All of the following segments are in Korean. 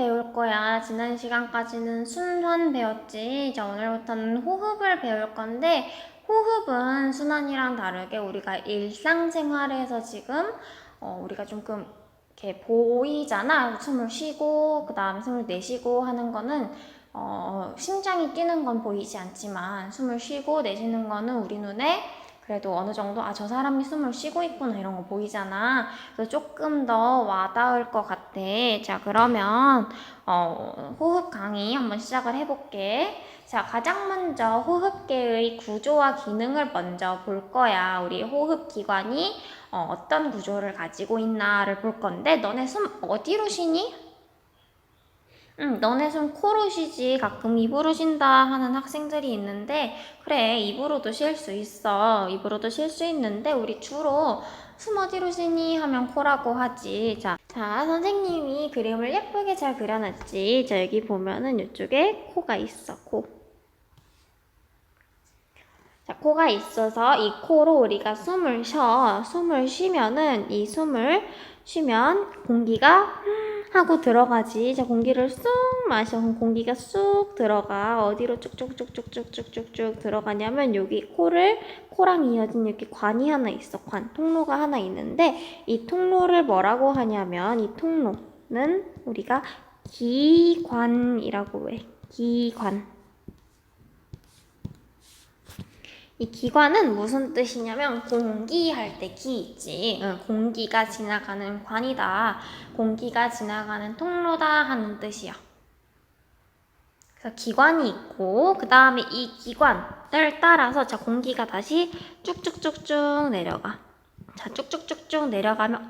배울 거야. 지난 시간까지는 순환 배웠지. 이제 오늘부터는 호흡을 배울 건데, 호흡은 순환이랑 다르게 우리가 일상생활에서 지금 우리가 조금 이렇게 보이잖아. 숨을 쉬고 그 다음에 숨을 내쉬고 하는 거는 심장이 뛰는 건 보이지 않지만 숨을 쉬고 내쉬는 거는 우리 눈에 그래도 어느 정도 저 사람이 숨을 쉬고 있구나 이런 거 보이잖아. 그래서 조금 더 와닿을 것 같아. 자, 그러면 호흡 강의 한번 시작을 해볼게. 자, 가장 먼저 호흡계의 구조와 기능을 먼저 볼 거야. 우리 호흡기관이 어떤 구조를 가지고 있나를 볼 건데, 너네 숨 어디로 쉬니? 너네 숨 코로 쉬지 가끔 입으로 쉰다 하는 학생들이 있는데, 그래, 입으로도 쉴 수 있어. 입으로도 쉴 수 있는데 우리 주로 숨 어디로 쉬니 하면 코라고 하지. 자, 선생님이 그림을 예쁘게 잘 그려놨지. 자, 여기 보면은 이쪽에 코가 있어. 코. 자, 코가 있어서 이 코로 우리가 숨을 쉬어. 숨을 쉬면은 이 숨을 쉬면 공기가 하고 들어가지. 자, 공기를 쑥 마셔. 그럼 공기가 쑥 들어가. 어디로 쭉쭉쭉쭉쭉쭉쭉쭉 들어가냐면 여기 코랑 이어진 여기 관이 하나 있어. 통로가 하나 있는데 이 통로를 뭐라고 하냐면 이 통로는 우리가 기관이라고 해. 기관. 이 기관은 무슨 뜻이냐면 공기 할 때 기 있지. 공기가 지나가는 관이다. 공기가 지나가는 통로다 하는 뜻이야. 그래서 기관이 있고 그 다음에 이 기관을 따라서 자 공기가 다시 쭉쭉쭉쭉 내려가. 자 쭉쭉쭉쭉 내려가면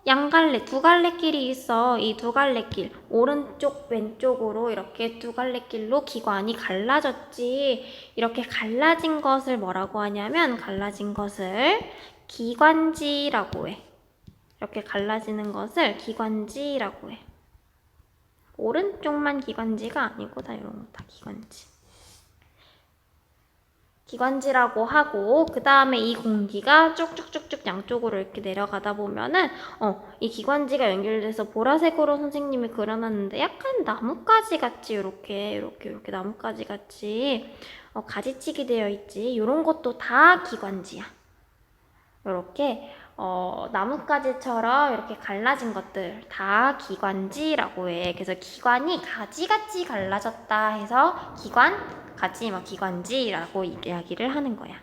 양갈래, 두 갈래 길이 있어. 이 두 갈래 길, 오른쪽, 왼쪽으로 이렇게 두 갈래 길로 기관이 갈라졌지. 이렇게 갈라진 것을 뭐라고 하냐면, 갈라진 것을 기관지라고 해. 이렇게 갈라지는 것을 기관지라고 해. 오른쪽만 기관지가 아니고 다 이런 거 다 기관지. 기관지라고 하고 그 다음에 이 공기가 쭉쭉쭉쭉 양쪽으로 이렇게 내려가다 보면은 이 기관지가 연결돼서 보라색으로 선생님이 그려놨는데 약간 나뭇가지 같이 이렇게 나뭇가지 같이 가지치기 되어 있지. 이런 것도 다 기관지야. 이렇게 나뭇가지처럼 이렇게 갈라진 것들 다 기관지라고 해. 그래서 기관이 가지같이 갈라졌다 해서 가지, 기관지라고 이야기를 하는 거야.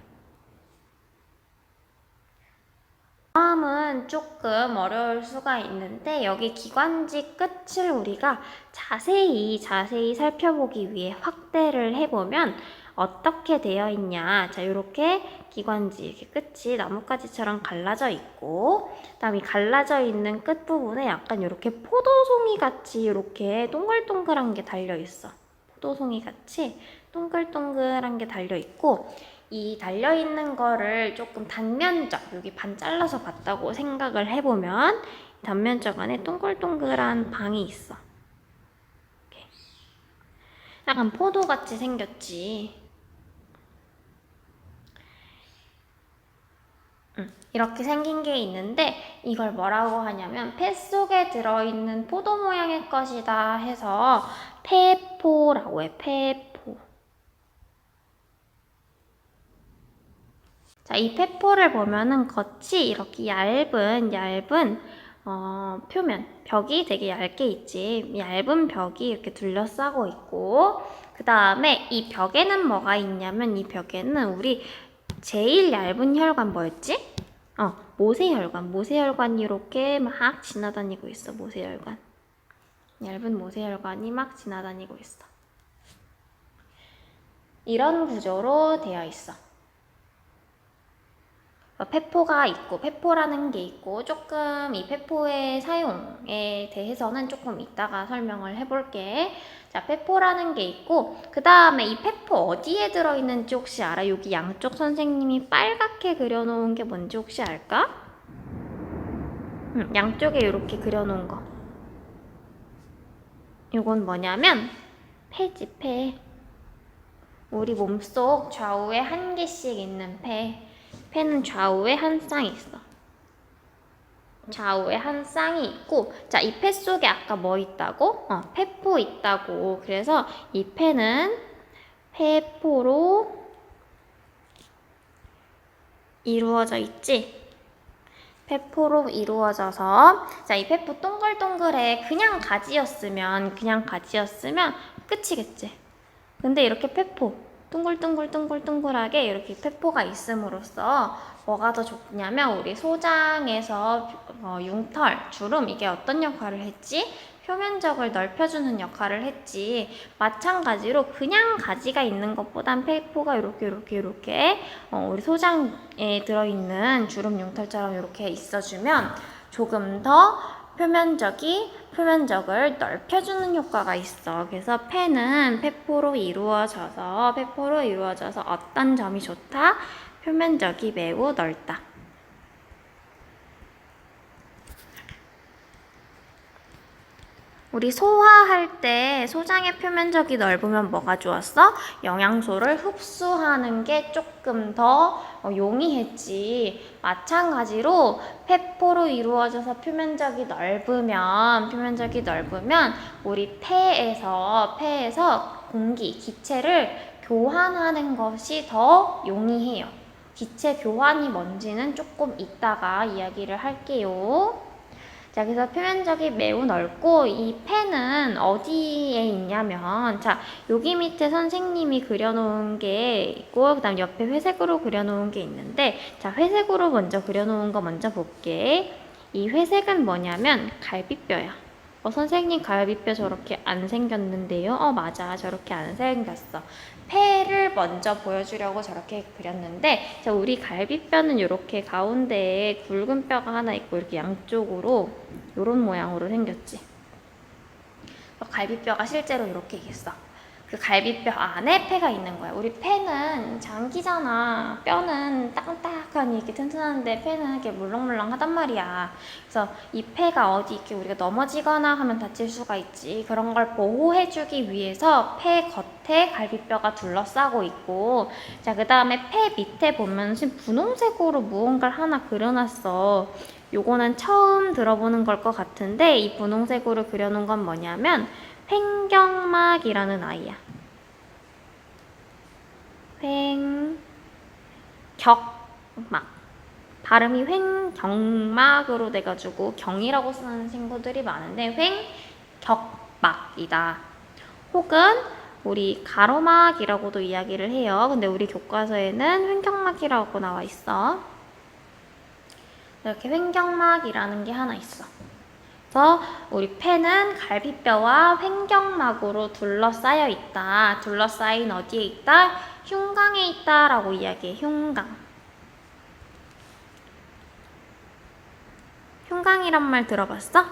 다음은 조금 어려울 수가 있는데 여기 기관지 끝을 우리가 자세히 살펴보기 위해 확대를 해보면 어떻게 되어 있냐. 자, 이렇게 기관지 이렇게 끝이 나뭇가지처럼 갈라져 있고 그다음에 갈라져 있는 끝부분에 약간 이렇게 포도송이 같이 이렇게 동글동글한 게 달려 있어. 포도송이 같이 동글동글한 게 달려 있고 이 달려있는 거를 조금 단면적, 여기 반 잘라서 봤다고 생각을 해보면 단면적 안에 동글동글한 방이 있어. 이렇게. 약간 포도같이 생겼지. 이렇게 생긴 게 있는데 이걸 뭐라고 하냐면 폐 속에 들어있는 포도 모양의 것이다 해서 폐포라고 해. 폐포. 자, 이 폐포를 보면은 겉이 이렇게 얇은 표면, 벽이 되게 얇게 있지. 얇은 벽이 이렇게 둘러싸고 있고 그 다음에 이 벽에는 뭐가 있냐면 이 벽에는 우리 제일 얇은 혈관 뭐였지? 모세혈관. 모세혈관이 이렇게 막 지나다니고 있어. 모세혈관. 얇은 모세혈관이 막 지나다니고 있어. 이런 구조로 되어 있어. 폐포가 있고 폐포라는 게 있고 조금 이 폐포의 사용에 대해서는 조금 이따가 설명을 해볼게. 자, 폐포라는 게 있고 그 다음에 이 폐포 어디에 들어있는지 혹시 알아? 여기 양쪽 선생님이 빨갛게 그려놓은 게 뭔지 혹시 알까? 양쪽에 이렇게 그려놓은 거. 이건 뭐냐면 폐지, 폐. 우리 몸속 좌우에 한 개씩 있는 폐. 폐는 좌우에 한 쌍 있어. 좌우에 한 쌍이 있고, 자, 이 폐 속에 아까 뭐 있다고? 폐포 있다고. 그래서 이 폐는 폐포로 이루어져 있지? 폐포로 이루어져서, 자, 이 폐포 동글동글해. 그냥 가지였으면 끝이겠지. 근데 이렇게 폐포, 둥글둥글둥글둥글하게 이렇게 폐포가 있음으로써 뭐가 더 좋냐면 우리 소장에서 융털, 주름 이게 어떤 역할을 했지? 표면적을 넓혀주는 역할을 했지. 마찬가지로 그냥 가지가 있는 것보단 폐포가 이렇게 우리 소장에 들어있는 주름 융털처럼 이렇게 있어주면 조금 더 표면적을 넓혀주는 효과가 있어. 그래서 폐는 폐포로 이루어져서 어떤 점이 좋다? 표면적이 매우 넓다. 우리 소화할 때 소장의 표면적이 넓으면 뭐가 좋았어? 영양소를 흡수하는 게 조금 더 용이했지. 마찬가지로 폐포로 이루어져서 표면적이 넓으면 우리 폐에서 공기, 기체를 교환하는 것이 더 용이해요. 기체 교환이 뭔지는 조금 이따가 이야기를 할게요. 자, 그래서 표면적이 매우 넓고 이 폐는 어디에 있냐면, 자, 여기 밑에 선생님이 그려놓은 게 있고, 그 다음 옆에 회색으로 그려놓은 게 있는데, 자, 회색으로 먼저 그려놓은 거 먼저 볼게. 이 회색은 뭐냐면 갈비뼈야. 선생님 갈비뼈 저렇게 안 생겼는데요? 맞아. 저렇게 안 생겼어. 폐를 먼저 보여주려고 저렇게 그렸는데, 자, 우리 갈비뼈는 이렇게 가운데에 굵은 뼈가 하나 있고 이렇게 양쪽으로 이런 모양으로 생겼지. 갈비뼈가 실제로 이렇게 있어. 그 갈비뼈 안에 폐가 있는 거야. 우리 폐는 장기잖아. 뼈는 따끈따끈하니 이렇게 튼튼한데 폐는 이렇게 물렁물렁하단 말이야. 그래서 이 폐가 어디 이렇게 우리가 넘어지거나 하면 다칠 수가 있지. 그런 걸 보호해주기 위해서 폐 겉에 갈비뼈가 둘러싸고 있고, 자, 그 다음에 폐 밑에 보면 분홍색으로 무언가를 하나 그려놨어. 요거는 처음 들어보는 걸 것 같은데, 이 분홍색으로 그려놓은 건 뭐냐면 횡격막이라는 아이야. 횡격막. 발음이 횡격막으로 돼가지고 경이라고 쓰는 친구들이 많은데 횡격막이다. 혹은 우리 가로막이라고도 이야기를 해요. 근데 우리 교과서에는 횡격막이라고 나와 있어. 이렇게 횡격막이라는 게 하나 있어. 그래서 우리 폐는 갈비뼈와 횡격막으로 둘러싸여 있다. 둘러싸인 어디에 있다? 흉강에 있다 라고 이야기해. 흉강이란 말 들어봤어?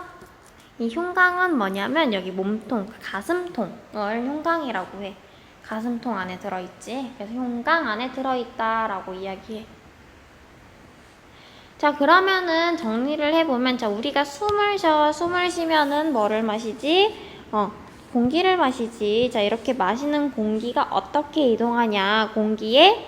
이 흉강은 뭐냐면 여기 몸통, 가슴통을 흉강이라고 해. 가슴통 안에 들어있지. 그래서 흉강 안에 들어있다 라고 이야기해. 자, 그러면은 정리를 해보면, 자, 우리가 숨을 쉬면은 뭐를 마시지? 공기를 마시지. 자, 이렇게 마시는 공기가 어떻게 이동하냐? 공기의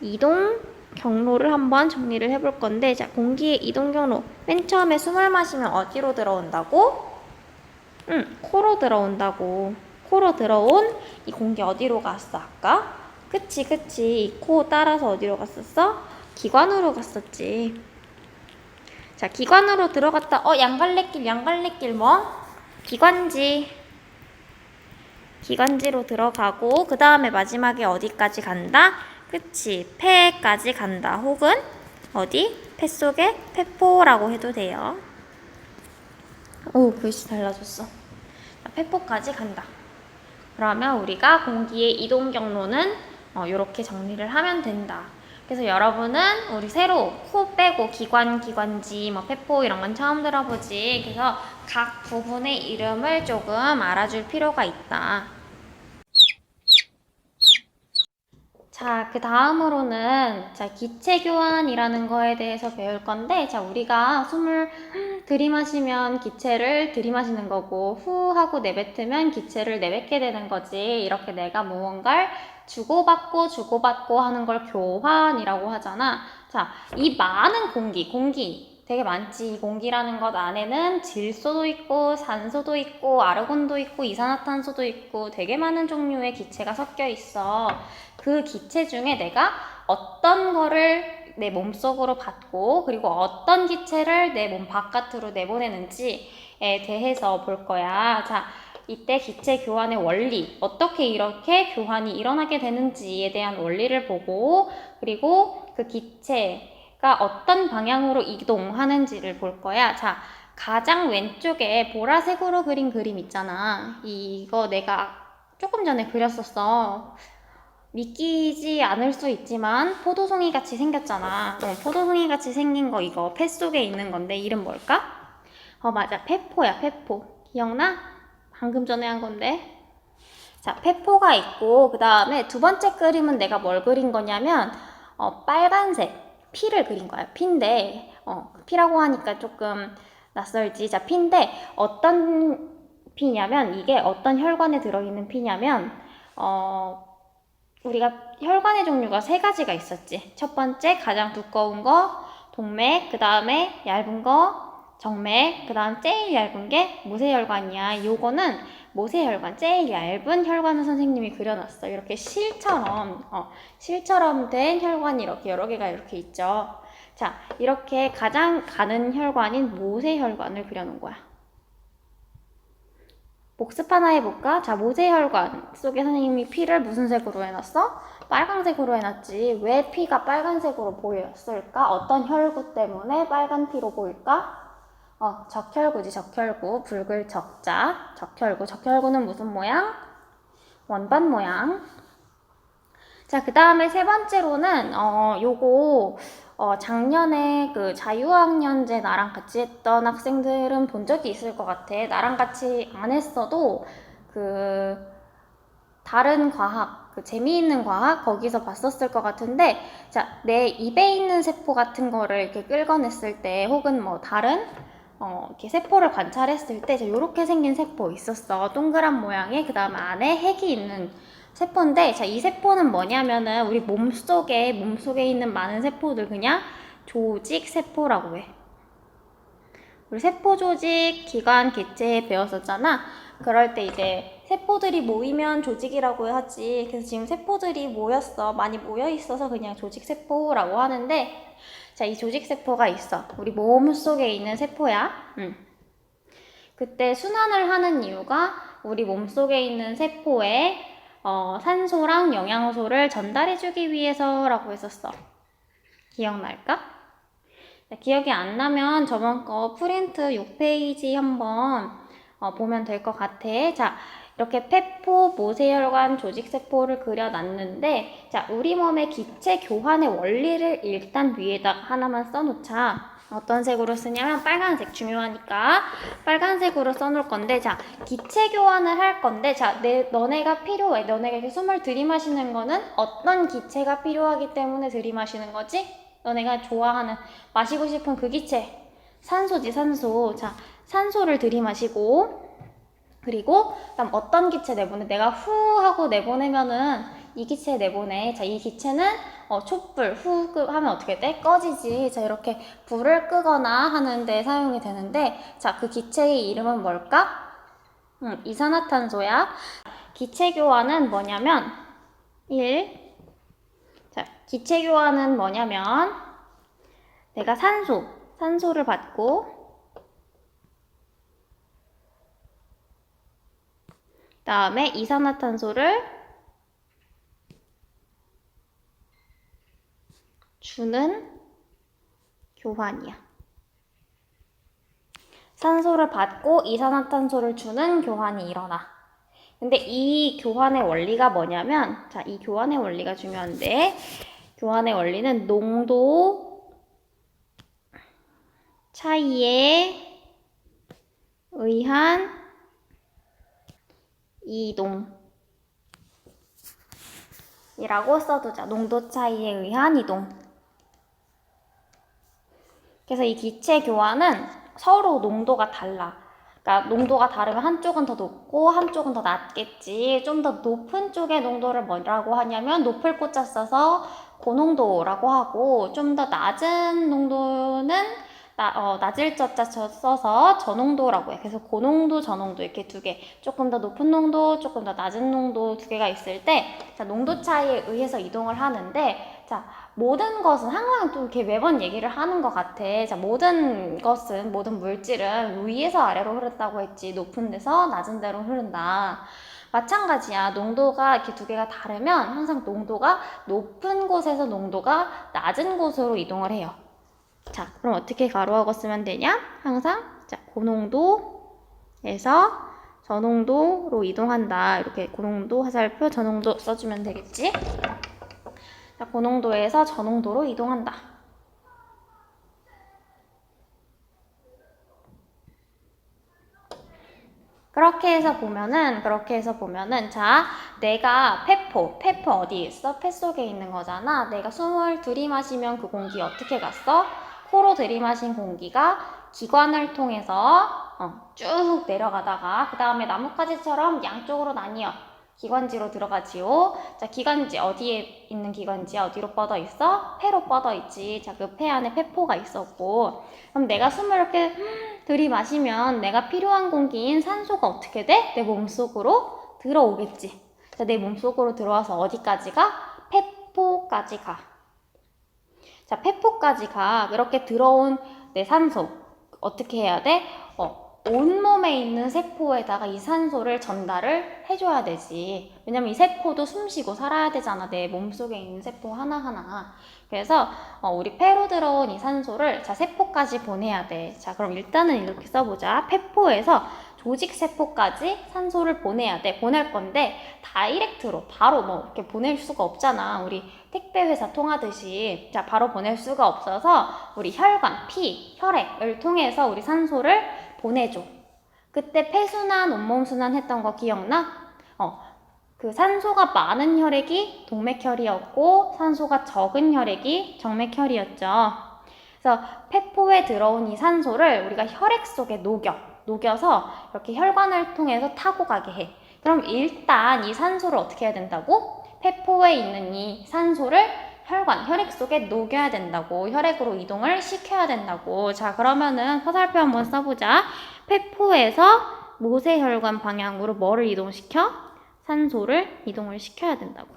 이동 경로를 한번 정리를 해볼 건데, 자, 공기의 이동 경로. 맨 처음에 숨을 마시면 어디로 들어온다고? 코로 들어온다고. 코로 들어온 이 공기 어디로 갔어, 아까? 그치. 이 코 따라서 어디로 갔었어? 기관으로 갔었지. 자, 기관으로 들어갔다. 양갈래길 뭐? 기관지로 들어가고, 그 다음에 마지막에 어디까지 간다? 그치. 폐까지 간다. 혹은 어디? 폐 속에 폐포라고 해도 돼요. 오, 글씨 달라졌어. 자, 폐포까지 간다. 그러면 우리가 공기의 이동 경로는 이렇게 정리를 하면 된다. 그래서 여러분은 우리 새로 코 빼고 기관지, 폐포 이런 건 처음 들어보지. 그래서 각 부분의 이름을 조금 알아줄 필요가 있다. 자, 그 다음으로는 기체 교환이라는 거에 대해서 배울 건데, 자, 우리가 숨을 들이마시면 기체를 들이마시는 거고, 후 하고 내뱉으면 기체를 내뱉게 되는 거지. 이렇게 내가 무언가를 주고받고 하는 걸 교환이라고 하잖아. 자, 자, 이 많은 공기 되게 많지. 이 공기라는 것 안에는 질소도 있고 산소도 있고 아르곤도 있고 이산화탄소도 있고 되게 많은 종류의 기체가 섞여 있어. 그 기체 중에 내가 어떤 거를 내 몸속으로 받고 그리고 어떤 기체를 내 몸 바깥으로 내보내는지에 대해서 볼 거야. 자, 이때 기체 교환의 원리, 어떻게 이렇게 교환이 일어나게 되는지에 대한 원리를 보고 그리고 그 기체가 어떤 방향으로 이동하는지를 볼 거야. 자, 가장 왼쪽에 보라색으로 그린 그림 있잖아. 이거 내가 조금 전에 그렸었어. 믿기지 않을 수 있지만 포도송이 같이 생겼잖아. 포도송이 같이 생긴 거 이거 폐 속에 있는 건데 이름 뭘까? 맞아. 폐포야, 폐포. 기억나? 방금 전에 한 건데. 자, 폐포가 있고 그 다음에 두 번째 그림은 내가 뭘 그린 거냐면 빨간색 피를 그린 거야. 피인데 피라고 하니까 조금 낯설지. 자, 피인데 어떤 피냐면 이게 어떤 혈관에 들어있는 피냐면 우리가 혈관의 종류가 세 가지가 있었지. 첫 번째 가장 두꺼운 거 동맥, 그 다음에 얇은 거 정맥, 그 다음 제일 얇은 게 모세혈관이야. 요거는 모세혈관, 제일 얇은 혈관을 선생님이 그려놨어. 이렇게 실처럼 된 혈관이 이렇게 여러 개가 이렇게 있죠. 자, 이렇게 가장 가는 혈관인 모세혈관을 그려놓은 거야. 복습 하나 해볼까? 자, 모세혈관 속에 선생님이 피를 무슨 색으로 해놨어? 빨간색으로 해놨지. 왜 피가 빨간색으로 보였을까? 어떤 혈구 때문에 빨간 피로 보일까? 적혈구지, 적혈구. 붉을 적자. 적혈구. 적혈구는 무슨 모양? 원반 모양. 자, 그 다음에 세 번째로는, 요거, 작년에 그 자유학년제 나랑 같이 했던 학생들은 본 적이 있을 것 같아. 나랑 같이 안 했어도, 다른 과학, 재미있는 과학, 거기서 봤었을 것 같은데, 자, 내 입에 있는 세포 같은 거를 이렇게 끌어냈을 때, 혹은 뭐 다른, 이렇게 세포를 관찰했을 때, 이렇게 생긴 세포 있었어. 동그란 모양의, 그 다음에 안에 핵이 있는 세포인데, 자, 이 세포는 뭐냐면은, 우리 몸속에 있는 많은 세포들 그냥 조직 세포라고 해. 우리 세포 조직, 기관, 개체 배웠었잖아. 그럴 때 이제 세포들이 모이면 조직이라고 하지. 그래서 지금 세포들이 모였어. 많이 모여 있어서 그냥 조직세포라고 하는데, 자, 이 조직세포가 있어. 우리 몸 속에 있는 세포야. 그때 순환을 하는 이유가 우리 몸 속에 있는 세포에 산소랑 영양소를 전달해주기 위해서라고 했었어. 기억날까? 기억이 안 나면 저번 거 프린트 6페이지 한번 보면 될 것 같아. 자, 이렇게 폐포, 모세혈관, 조직세포를 그려놨는데, 자, 우리 몸의 기체 교환의 원리를 일단 위에다 하나만 써놓자. 어떤 색으로 쓰냐면 빨간색 중요하니까 빨간색으로 써놓을 건데, 자, 기체 교환을 할 건데, 자, 너네가 필요해. 너네가 이렇게 숨을 들이마시는 거는 어떤 기체가 필요하기 때문에 들이마시는 거지? 너네가 좋아하는, 마시고 싶은 그 기체. 산소지, 산소. 자, 산소를 들이마시고, 그리고 그다음 어떤 기체 내보내? 내가 후 하고 내보내면은 이 기체 내보내. 자, 이 기체는 촛불 후 하면 어떻게 돼? 꺼지지. 자, 이렇게 불을 끄거나 하는데 사용이 되는데, 자, 그 기체의 이름은 뭘까? 이산화탄소야. 기체 교환은 뭐냐면 1. 자, 기체 교환은 뭐냐면 내가 산소를 받고 다음에 이산화탄소를 주는 교환이야. 산소를 받고 이산화탄소를 주는 교환이 일어나. 근데 이 교환의 원리가 뭐냐면, 자, 이 교환의 원리가 중요한데, 교환의 원리는 농도 차이에 의한 이동이라고 써두자. 농도 차이에 의한 이동. 그래서 이 기체 교환은 서로 농도가 달라. 그러니까 농도가 다르면 한쪽은 더 높고 한쪽은 더 낮겠지. 좀 더 높은 쪽의 농도를 뭐라고 하냐면 높을 꽃자 써서 고농도라고 하고, 좀 더 낮은 농도는 낮을 저자 써서 저농도라고 해. 그래서 고농도, 저농도 이렇게 두 개, 조금 더 높은 농도, 조금 더 낮은 농도 두 개가 있을 때, 자, 농도 차이에 의해서 이동을 하는데, 자, 모든 것은 항상 또 이렇게 매번 얘기를 하는 것 같아. 자, 모든 것은, 모든 물질은 위에서 아래로 흐른다고 했지, 높은 데서 낮은 데로 흐른다. 마찬가지야. 농도가 이렇게 두 개가 다르면 항상 농도가 높은 곳에서 농도가 낮은 곳으로 이동을 해요. 자, 그럼 어떻게 가로하고 쓰면 되냐? 항상 자, 고농도에서 저농도로 이동한다. 이렇게 고농도 화살표 저농도 써주면 되겠지? 자, 고농도에서 저농도로 이동한다. 그렇게 해서 보면은 자, 내가 페포 어디 있어? 폐 속에 있는 거잖아. 내가 숨을 들이마시면 그 공기 어떻게 갔어? 코로 들이마신 공기가 기관을 통해서 쭉 내려가다가 그 다음에 나뭇가지처럼 양쪽으로 나뉘어 기관지로 들어가지요. 자, 기관지 어디에 있는 기관지야? 어디로 뻗어 있어? 폐로 뻗어 있지. 자, 그 폐 안에 폐포가 있었고, 그럼 내가 숨을 이렇게 들이마시면 내가 필요한 공기인 산소가 어떻게 돼? 내 몸속으로 들어오겠지. 자, 내 몸속으로 들어와서 어디까지 가? 폐포까지 가. 자, 폐포까지 가. 그렇게 들어온 내 산소 어떻게 해야 돼? 온몸에 있는 세포에다가 이 산소를 전달을 해줘야 되지. 왜냐면 이 세포도 숨쉬고 살아야 되잖아. 내 몸속에 있는 세포 하나하나. 그래서 우리 폐로 들어온 이 산소를 자, 세포까지 보내야 돼. 자, 그럼 일단은 이렇게 써보자. 폐포에서 조직세포까지 산소를 보내야 돼. 보낼 건데 다이렉트로 바로 뭐 이렇게 보낼 수가 없잖아. 우리 택배회사 통하듯이. 자, 바로 보낼 수가 없어서 우리 혈관, 피, 혈액을 통해서 우리 산소를 보내줘. 그때 폐순환, 온몸순환 했던 거 기억나? 그 산소가 많은 혈액이 동맥혈이었고 산소가 적은 혈액이 정맥혈이었죠. 그래서 폐포에 들어온 이 산소를 우리가 혈액 속에 녹여서 이렇게 혈관을 통해서 타고 가게 해. 그럼 일단 이 산소를 어떻게 해야 된다고? 폐포에 있는 이 산소를 혈액 속에 녹여야 된다고. 혈액으로 이동을 시켜야 된다고. 자, 그러면은 화살표 한번 써보자. 폐포에서 모세혈관 방향으로 뭐를 이동시켜? 산소를 이동을 시켜야 된다고.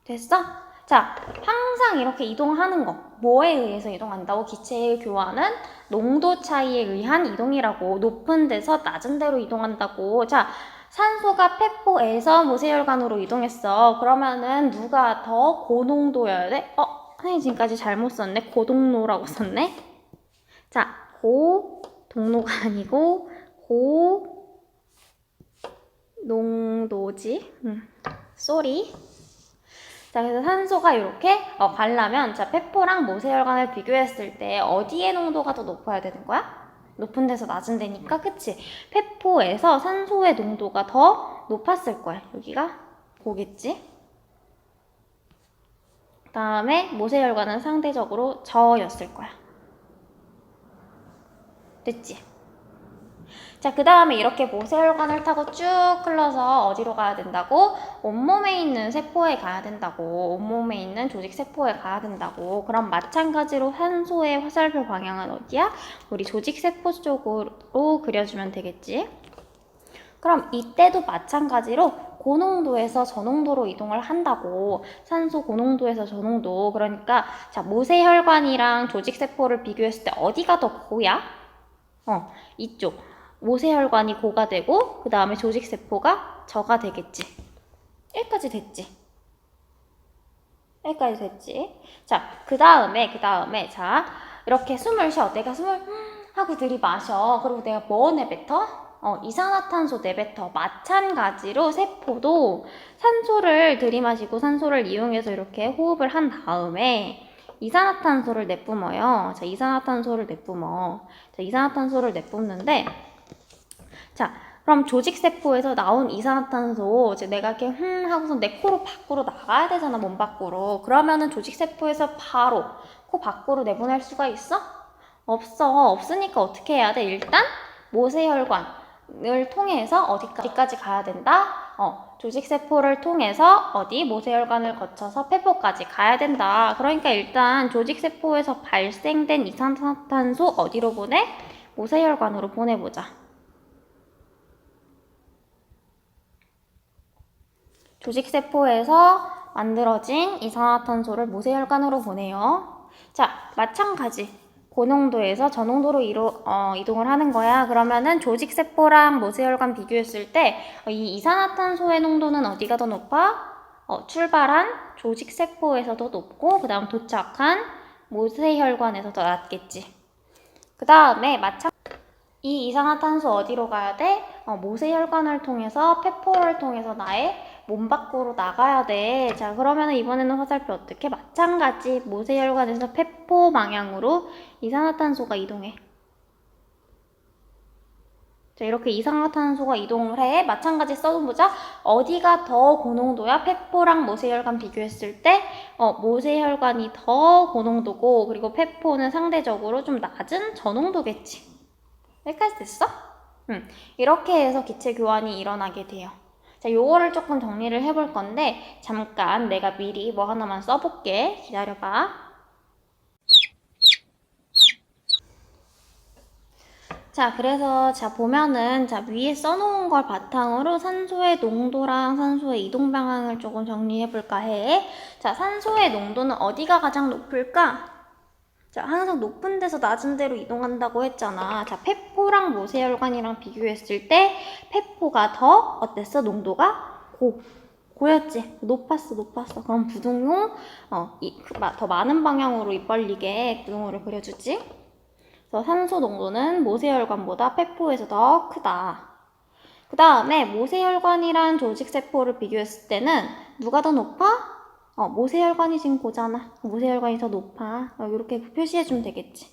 됐어? 자, 항상 이렇게 이동하는 거 뭐에 의해서 이동한다고? 기체의 교환은 농도 차이에 의한 이동이라고. 높은 데서 낮은 데로 이동한다고. 자, 산소가 폐포에서 모세혈관으로 이동했어. 그러면은 누가 더 고농도여야 돼? 선생님 지금까지 잘못 썼네. 고동로라고 썼네. 자, 고동로가 아니고 고농도지. 쏘리. 자, 그래서 산소가 이렇게 가려면 자, 폐포랑 모세혈관을 비교했을 때 어디의 농도가 더 높아야 되는 거야? 높은 데서 낮은 데니까, 그치? 폐포에서 산소의 농도가 더 높았을 거야. 여기가 고겠지? 그 다음에 모세혈관은 상대적으로 저였을 거야. 됐지? 자, 그 다음에 이렇게 모세혈관을 타고 쭉 흘러서 어디로 가야 된다고? 온몸에 있는 세포에 가야 된다고. 온몸에 있는 조직 세포에 가야 된다고. 그럼 마찬가지로 산소의 화살표 방향은 어디야? 우리 조직 세포 쪽으로 그려주면 되겠지? 그럼 이때도 마찬가지로 고농도에서 저농도로 이동을 한다고. 산소 고농도에서 저농도. 그러니까 자, 모세혈관이랑 조직세포를 비교했을 때 어디가 더 고야? 이쪽. 모세혈관이 고가 되고 그 다음에 조직세포가 저가 되겠지. 여기까지 됐지? 여기까지 됐지? 자, 그 다음에 자, 이렇게 숨을 쉬어. 내가 숨을 하고 들이마셔. 그리고 내가 뭐 내뱉어? 이산화탄소 내뱉어. 마찬가지로 세포도 산소를 들이마시고 산소를 이용해서 이렇게 호흡을 한 다음에 이산화탄소를 내뿜어요. 자, 이산화탄소를 내뿜는데 자, 그럼 조직세포에서 나온 이산화탄소 이제 내가 이렇게 하고서 내 코로 밖으로 나가야 되잖아, 몸 밖으로. 그러면은 조직세포에서 바로 코 밖으로 내보낼 수가 있어? 없으니까 어떻게 해야 돼? 일단 모세혈관을 통해서 어디까지 가야 된다? 조직세포를 통해서 어디 모세혈관을 거쳐서 폐포까지 가야 된다. 그러니까 일단 조직세포에서 발생된 이산화탄소 어디로 보내? 모세혈관으로 보내보자. 조직세포에서 만들어진 이산화탄소를 모세혈관으로 보내요. 자, 마찬가지. 고농도에서 저농도로 이동을 하는 거야. 그러면은 조직세포랑 모세혈관 비교했을 때 이 이산화탄소의 농도는 어디가 더 높아? 출발한 조직세포에서 더 높고 그 다음 도착한 모세혈관에서 더 낮겠지. 그 다음에 이 이산화탄소 어디로 가야 돼? 모세혈관을 통해서 폐포를 통해서 나의 몸 밖으로 나가야 돼. 자, 그러면 이번에는 화살표 어떻게? 마찬가지 모세혈관에서 폐포 방향으로 이산화탄소가 이동해. 자, 이렇게 이산화탄소가 이동을 해. 마찬가지 써보자. 어디가 더 고농도야? 폐포랑 모세혈관 비교했을 때 모세혈관이 더 고농도고 그리고 폐포는 상대적으로 좀 낮은 저농도겠지. 여기까지 됐어? 이렇게 해서 기체 교환이 일어나게 돼요. 자, 요거를 조금 정리를 해볼 건데 잠깐 내가 미리 뭐 하나만 써볼게. 기다려봐. 자, 그래서 보면은 위에 써놓은 걸 바탕으로 산소의 농도랑 산소의 이동 방향을 조금 정리해볼까 해. 자, 산소의 농도는 어디가 가장 높을까? 자, 항상 높은 데서 낮은 데로 이동한다고 했잖아. 자, 폐포랑 모세혈관이랑 비교했을 때 폐포가 더 어땠어? 농도가 고였지? 높았어. 그럼 부등호 더 많은 방향으로 입벌리게 부등호를 그려주지. 그래서 산소 농도는 모세혈관보다 폐포에서 더 크다. 그 다음에 모세혈관이랑 조직세포를 비교했을 때는 누가 더 높아? 모세혈관이 지금 고잖아. 모세혈관이 더 높아. 이렇게 표시해주면 되겠지.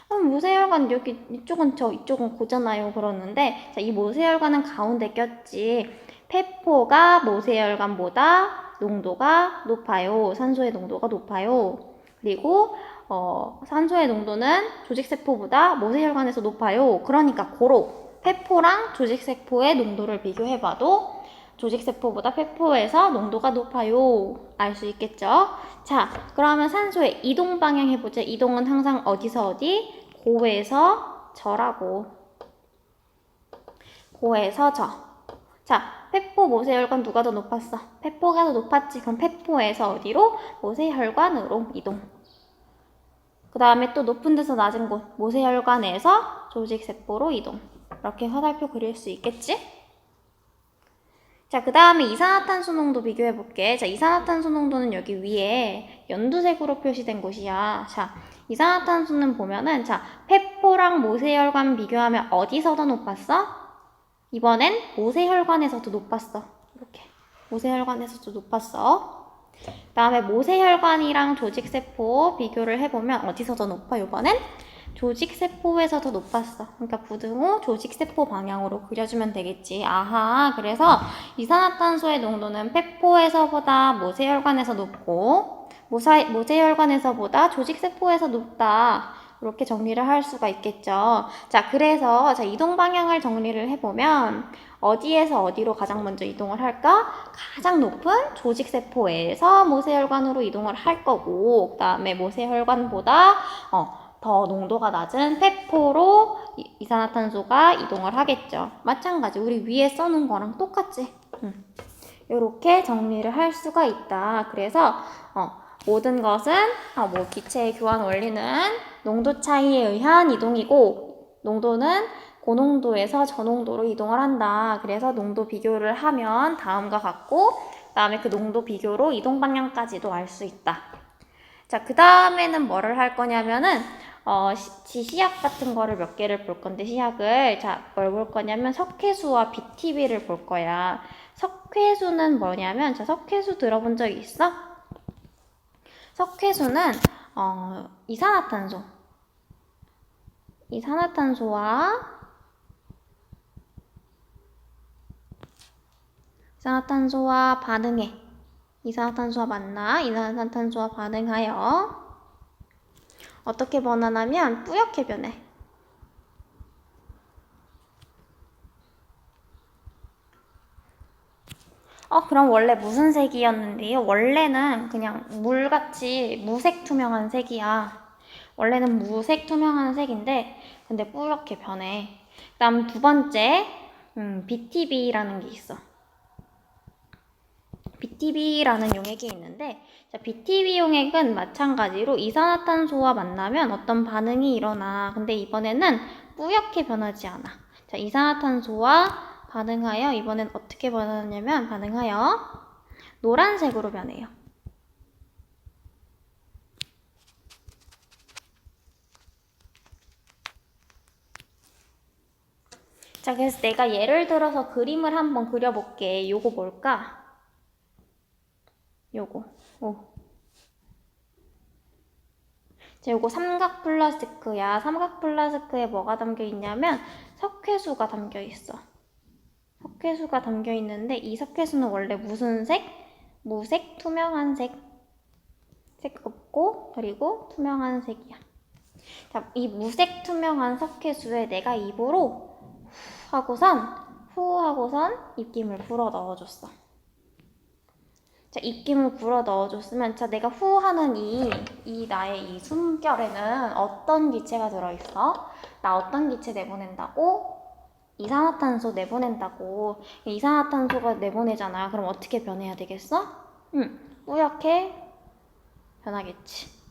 모세혈관 여기 이쪽은 이쪽은 고잖아요. 그러는데 자, 이 모세혈관은 가운데 꼈지. 폐포가 모세혈관보다 농도가 높아요. 산소의 농도가 높아요. 그리고 산소의 농도는 조직세포보다 모세혈관에서 높아요. 그러니까 고로 폐포랑 조직세포의 농도를 비교해봐도 조직세포보다 폐포에서 농도가 높아요. 알 수 있겠죠? 자, 그러면 산소의 이동 방향 해보자. 이동은 항상 어디서 어디? 고에서 저라고. 고에서 저. 자, 폐포, 모세혈관 누가 더 높았어? 폐포가 더 높았지. 그럼 폐포에서 어디로? 모세혈관으로 이동. 그 다음에 또 높은 데서 낮은 곳. 모세혈관에서 조직세포로 이동. 이렇게 화살표 그릴 수 있겠지? 자, 그 다음에 이산화탄소 농도 비교해볼게. 자, 이산화탄소 농도는 여기 위에 연두색으로 표시된 곳이야. 자, 이산화탄소는 보면은, 자, 폐포랑 모세혈관 비교하면 어디서 더 높았어? 이번엔 모세혈관에서 더 높았어. 이렇게. 모세혈관에서 더 높았어. 그 다음에 모세혈관이랑 조직세포 비교를 해보면 어디서 더 높아? 이번엔 조직세포에서 더 높았어. 그러니까 부등호 조직세포 방향으로 그려주면 되겠지. 아하, 그래서 이산화탄소의 농도는 폐포에서보다 모세혈관에서 높고 모세혈관에서보다 조직세포에서 높다. 이렇게 정리를 할 수가 있겠죠. 자, 그래서 이동 방향을 정리를 해보면 어디에서 어디로 가장 먼저 이동을 할까? 가장 높은 조직세포에서 모세혈관으로 이동을 할 거고 그 다음에 모세혈관보다 더 농도가 낮은 폐포로 이산화탄소가 이동을 하겠죠. 마찬가지 우리 위에 써놓은 거랑 똑같지. 이렇게 정리를 할 수가 있다. 그래서 모든 것은 뭐 기체의 교환 원리는 농도 차이에 의한 이동이고 농도는 고농도에서 저농도로 이동을 한다. 그래서 농도 비교를 하면 다음과 같고 그 다음에 그 농도 비교로 이동 방향까지도 알 수 있다. 자, 그 다음에는 뭐를 할 거냐면은 시약 같은 거를 몇 개를 볼 건데 시약을 뭘 볼 거냐면 석회수와 BTB를 볼 거야. 석회수는 뭐냐면 석회수 들어본 적 있어? 석회수는 이산화탄소와 반응해. 이산화탄소와 만나 이산화탄소와 반응하여 어떻게 변화하냐면 뿌옇게 변해. 그럼 원래 무슨 색이었는데요? 원래는 그냥 물같이 무색 투명한 색이야. 원래는 무색 투명한 색인데, 근데 뿌옇게 변해. 그다음 두 번째, BTB라는 게 있어. BTB라는 용액이 있는데, 자, BTB 용액은 마찬가지로 이산화탄소와 만나면 어떤 반응이 일어나. 근데 이번에는 뿌옇게 변하지 않아. 자, 이산화탄소와 반응하여 이번엔 어떻게 변하냐면 반응하여 노란색으로 변해요. 자, 그래서 내가 예를 들어서 그림을 한번 그려볼게. 요거 뭘까? 요거. 자, 요거 삼각 플라스크야. 삼각 플라스크에 뭐가 담겨 있냐면 석회수가 담겨 있어. 석회수가 담겨 있는데 이 석회수는 원래 무슨 색? 무색, 투명한 색. 색 없고 그리고 투명한 색이야. 자, 이 무색 투명한 석회수에 내가 입으로 후 하고선 입김을 불어 넣어줬어. 자, 입김을 불어 넣어줬으면, 자, 내가 후 하는 이 나의 이 숨결에는 어떤 기체가 들어있어? 나 어떤 기체 내보낸다고? 이산화탄소 내보낸다고. 이산화탄소가 내보내잖아. 그럼 어떻게 변해야 되겠어? 뿌옇게 변하겠지.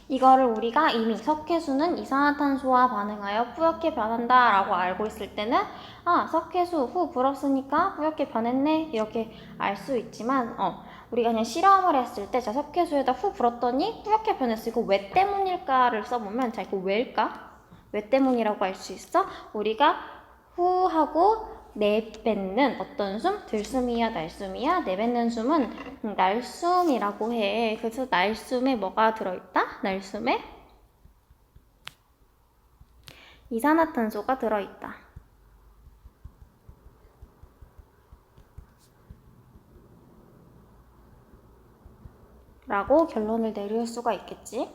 이거를 우리가 이미 석회수는 이산화탄소와 반응하여 뿌옇게 변한다 라고 알고 있을 때는 석회수 후 불었으니까 뿌옇게 변했네 이렇게 알 수 있지만 우리가 그냥 실험을 했을 때 자, 석회수에다 후 불었더니 뿌옇게 변했어. 이거 왜 때문일까를 써보면 자, 이거 왜일까? 왜 때문이라고 알 수 있어? 우리가 후 하고 내뱉는 어떤 숨? 들숨이야, 날숨이야? 내뱉는 숨은 날숨이라고 해. 그래서 날숨에 뭐가 들어있다? 날숨에 이산화탄소가 들어있다. 라고 결론을 내릴 수가 있겠지.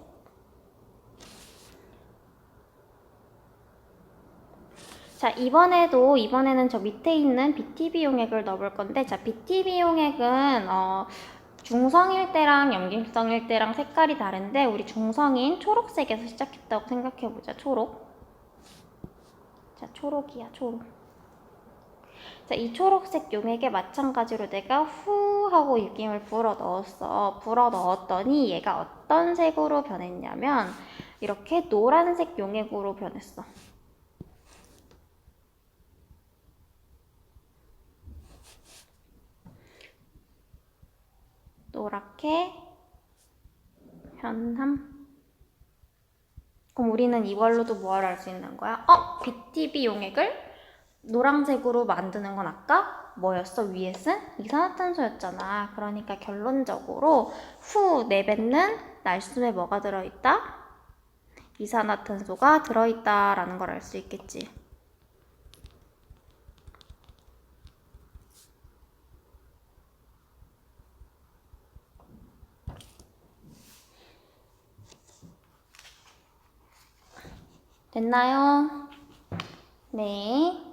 자, 이번에는 저 밑에 있는 BTB 용액을 넣어볼 건데, 자, BTB 용액은, 중성일 때랑 염기성일 때랑 색깔이 다른데, 우리 중성인 초록색에서 시작했다고 생각해보자, 초록. 자, 초록이야, 초록. 자, 이 초록색 용액에 마찬가지로 내가 후 하고 입김을 불어 넣었어. 불어 넣었더니 얘가 어떤 색으로 변했냐면, 이렇게 노란색 용액으로 변했어. 노랗게 변함. 그럼 우리는 이걸로도 뭐를 알 수 있는 거야? BTB 용액을 노란색으로 만드는 건 아까 뭐였어? 위에 쓴 이산화탄소였잖아. 그러니까 결론적으로 후 내뱉는 날숨에 뭐가 들어있다? 이산화탄소가 들어있다라는 걸 알 수 있겠지. 됐나요? 네.